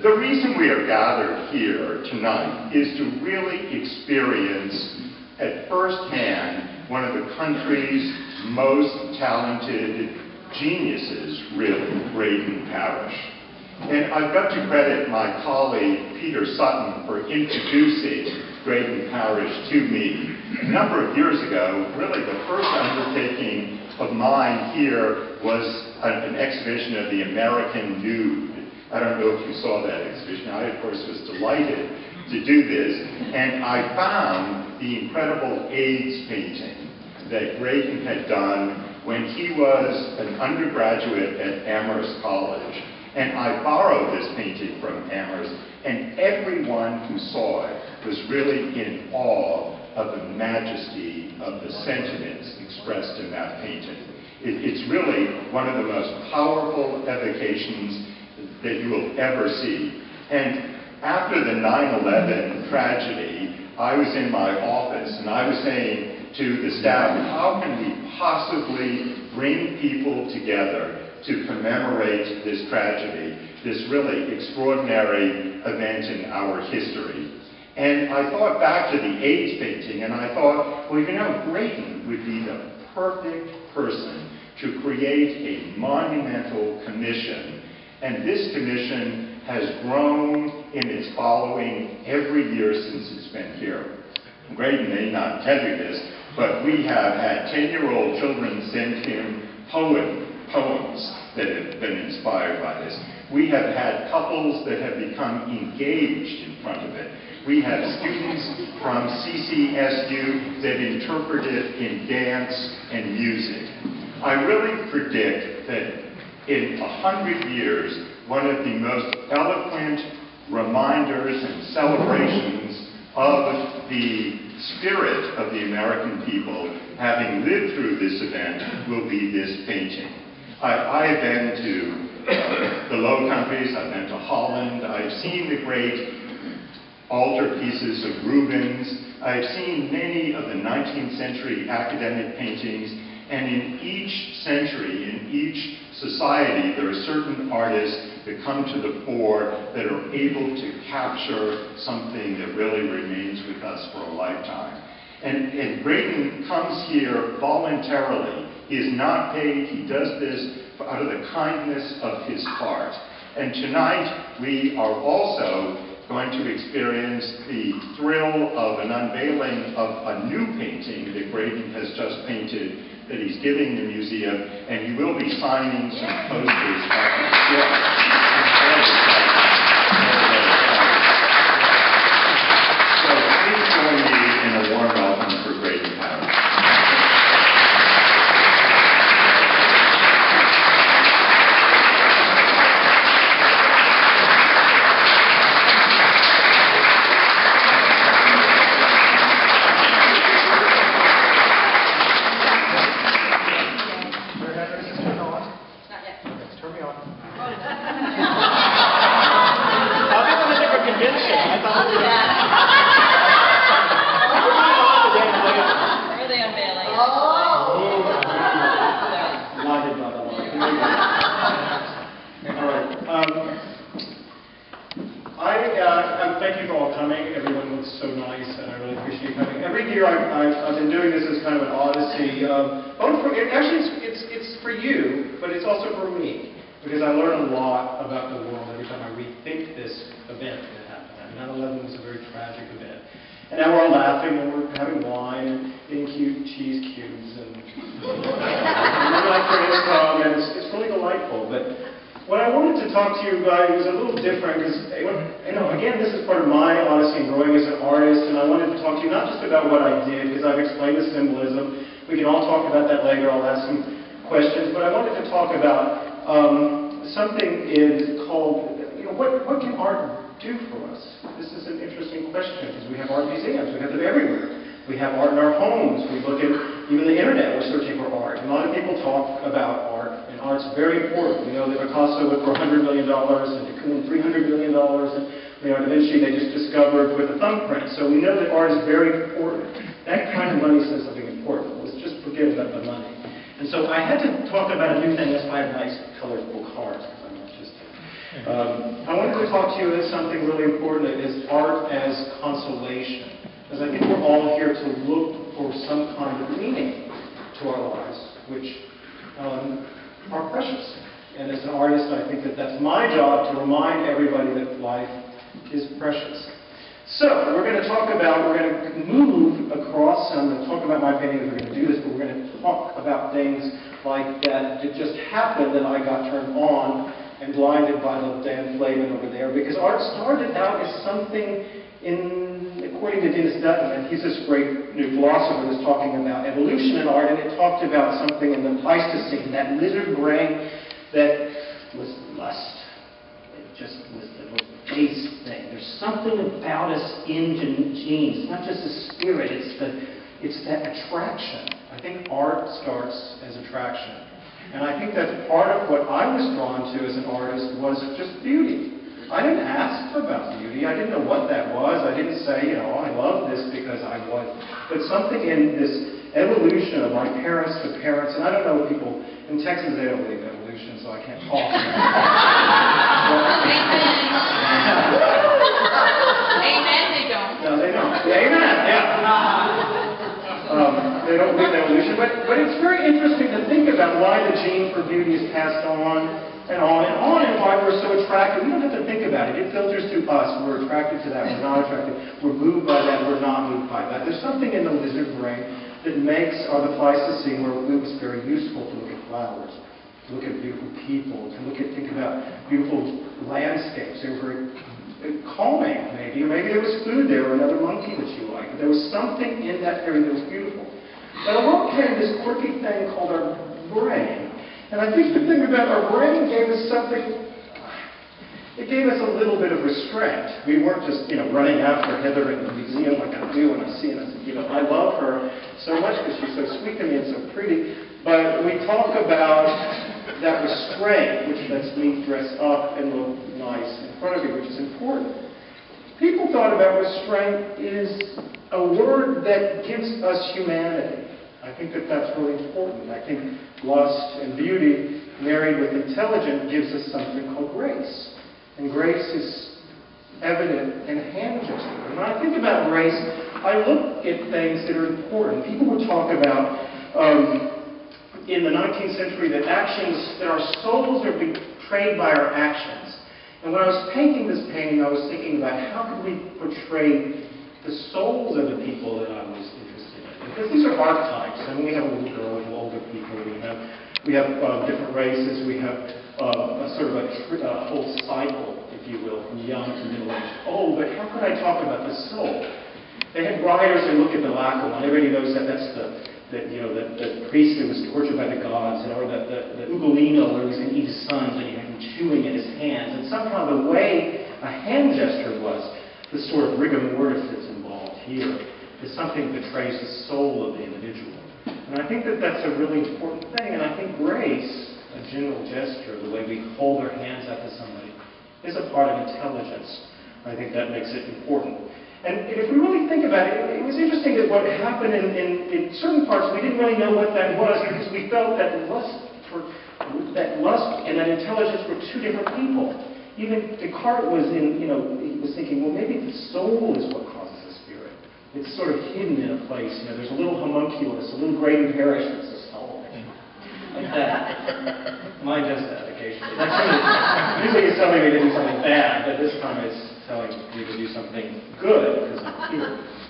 The reason we are gathered here tonight is to really experience at first hand one of the country's most talented geniuses, really, Graydon Parrish. And I've got to credit my colleague Peter Sutton for introducing Graydon Parrish to me a number of years ago. Really, the first undertaking of mine here was an exhibition of the American Nude. I don't know if you saw that exhibition. I, of course, was delighted to do this. And I found the incredible AIDS painting that Graydon had done when he was an undergraduate at Amherst College. And I borrowed this painting from Amherst, and everyone who saw it was really in awe of the majesty of the sentiments expressed in that painting. It's really one of the most powerful evocations that you will ever see. And after the 9/11 tragedy, I was in my office and I was saying to the staff, how can we possibly bring people together to commemorate this tragedy, this really extraordinary event in our history? And I thought back to the AIDS painting, and I thought, well, you know, Graydon would be the perfect person to create a monumental commission. And this commission has grown in its following every year since it's been here. Graydon may not tell you this, but we have had 10-year-old children send him poems that have been inspired by this. We have had couples that have become engaged in front of it. We have students from CCSU that interpret it in dance and music. I really predict that in 100 years, one of the most eloquent reminders and celebrations of the spirit of the American people having lived through this event will be this painting. I have been to the Low Countries, I've been to Holland, I've seen the great altarpieces of Rubens, I've seen many of the 19th century academic paintings, and in each century, in each society, there are certain artists that come to the fore that are able to capture something that really remains with us for a lifetime. And Graydon comes here voluntarily. He is not paid. He does this out of the kindness of his heart. And tonight, we are also going to experience the thrill of an unveiling of a new painting that Graydon has just painted that he's giving the museum, and he will be signing some posters at the show. So please join me in a warm welcome for Graydon Parrish. Thank you for all coming. Everyone was so nice, and I really appreciate coming. Every year I've been doing this as kind of an odyssey. It's for you, but it's also for me, because I learn a lot about the world every time I rethink this event that happened. 9/11 was a very tragic event. And now we're all laughing, and we're having wine, and eating cute cheese cubes, and where my friends come, and it's really delightful. But what I wanted to talk to you about was a little different, because, again, this is part of my odyssey in growing as an artist, and I wanted to talk to you not just about what I did, because I've explained the symbolism. We can all talk about that later. I'll ask some questions, but I wanted to talk about something is called, what can art do for us? This is an interesting question, because we have art museums. We have them everywhere. We have art in our homes. We look at even the internet. We're searching for art. A lot of people talk about art, and art's very important. We know that Picasso went for $100 million, and de Kooning $300 million, and Leonardo da Vinci they just discovered with a thumbprint. So we know that art is very important. That kind of money says something important. Let's just forget about the money. And so I had to talk about a new thing. That's why I have nice, colorful cards, because I'm artistic. I wanted to talk to you about something really important, is art as consolation. Because I think we're all here to look for some kind of meaning to our lives, which are precious. And as an artist, I think that that's my job to remind everybody that life is precious. So, we're going to move across, and I'm going to talk about my paintings, we're going to do this, but we're going to talk about things like that. It just happened that I got turned on and blinded by the Dan Flavin over there, because art started out as something according to Dennis Dutton, and he's this great new philosopher that's talking about evolution in art, and it talked about something in the Pleistocene, that lizard brain that was lust. It just was the most base thing. There's something about us in genes. It's not just a spirit, it's that attraction. I think art starts as attraction. And I think that's part of what I was drawn to as an artist was just beauty. I didn't ask about beauty. I didn't know what that was. I didn't say, I love this because I was. But something in this evolution of my parents to parents, and I don't know people, in Texas they don't believe evolution, so I can't talk about it. Amen, they don't. No, they don't. Amen, yeah. They don't believe in evolution, but it's very interesting to think about why the gene for beauty is passed on and on and on, and why we're so attracted. We don't have to think about it. It filters to us. We're attracted to that. We're not attracted. We're moved by that. We're not moved by that. There's something in the lizard brain that makes the Pleistocene where it was very useful to look at flowers, to look at beautiful people, to think about beautiful landscapes. They were very calming, maybe. Or maybe there was food there or another monkey that you liked. There was something in that area that was beautiful. But along came this quirky thing called our brain. And I think the thing about our brain gave us something, it gave us a little bit of restraint. We weren't just, running after Heather in the museum like I do when I see her. I said, I love her so much because she's so sweet to me and so pretty. But we talk about that restraint, which lets me dress up and look nice in front of you, which is important. People thought about restraint is a word that gives us humanity. I think that that's really important. I think lust and beauty married with intelligence gives us something called grace. And grace is evident in hand gesture. When I think about grace, I look at things that are important. People would talk about in the 19th century that our souls are betrayed by our actions. And when I was painting this painting, I was thinking about how could we portray the souls of the people that I was interested in. Because these are archetypes. I mean, we have a little girl, we have older people, we have different races, we have a whole cycle, if you will, from young to middle-aged. Oh, but how could I talk about the soul? They had writers who look at the Laocoon. Everybody knows that that's the priest who was tortured by the gods, or the Ugolino where he was going to eat his sons and he had him chewing in his hands. And somehow the way a hand gesture was, the sort of rigor mortis that's involved here, is something that betrays the soul of the individual. And I think that that's a really important thing. And I think grace, a general gesture, the way we hold our hands out to somebody, is a part of intelligence. I think that makes it important. And if we really think about it, it was interesting that what happened in certain parts, we didn't really know what that was because we felt that lust and that intelligence were two different people. Even Descartes was he was thinking, well, maybe the soul is what causes the spirit. It's sort of hidden in a place. There's a little homunculus, a little Graydon Parrish that's a soul. Like that. Mine does that occasionally. Usually it's telling me to do something bad, but this time it's telling me to do something good because I'm here.